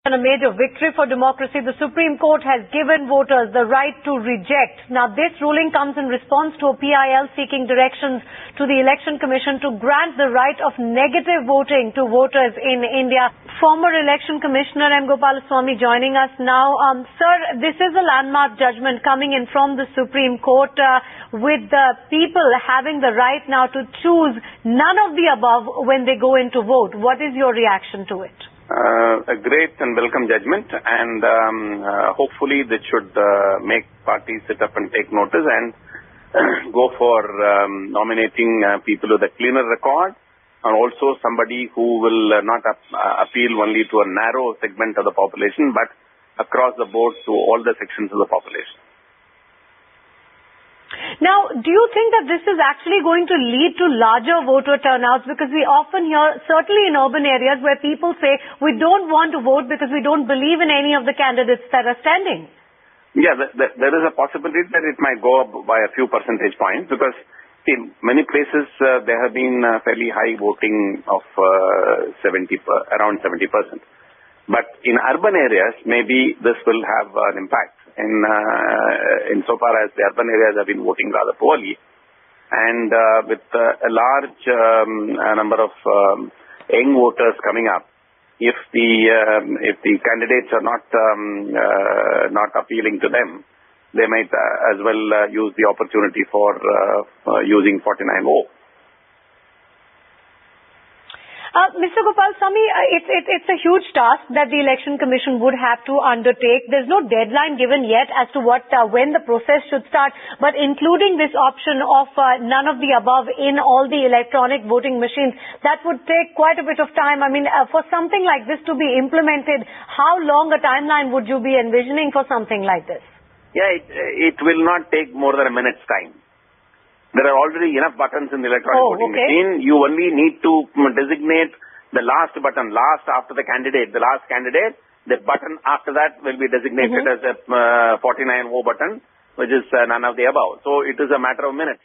A major victory for democracy. The Supreme Court has given voters the right to reject. Now, this ruling comes in response to a PIL seeking directions to the Election Commission to grant the right of negative voting to voters in India. Former Election Commissioner M. Gopalaswamy joining us now. Sir, this is a landmark judgment coming in from the Supreme Court with the people having the right now to choose none of the above when they go in to vote. What is your reaction to it? A great and welcome judgment, and hopefully this should make parties sit up and take notice and go for nominating people with a cleaner record, and also somebody who will not appeal only to a narrow segment of the population but across the board to all the sections of the population. Now, do you think that this is actually going to lead to larger voter turnouts? Because we often hear, certainly in urban areas, where people say we don't want to vote because we don't believe in any of the candidates that are standing. Yeah, there is a possibility that it might go up by a few percentage points because in many places there have been fairly high voting of around 70%. But in urban areas, maybe this will have an impact. Insofar as the urban areas have been voting rather poorly, and with a large number of young voters coming up, if the candidates are not appealing to them, they might as well use the opportunity for using 49O. Mr. Gopalaswamy, it's a huge task that the Election Commission would have to undertake. There's no deadline given yet as to when the process should start, but including this option of none of the above in all the electronic voting machines, that would take quite a bit of time. I mean, for something like this to be implemented, how long a timeline would you be envisioning for something like this? Yeah, it will not take more than a minute's time. There are already enough buttons in the electronic voting machine. You only need to designate the last button, last after the candidate, the last candidate. The button after that will be designated as a 49O button, which is none of the above. So it is a matter of minutes.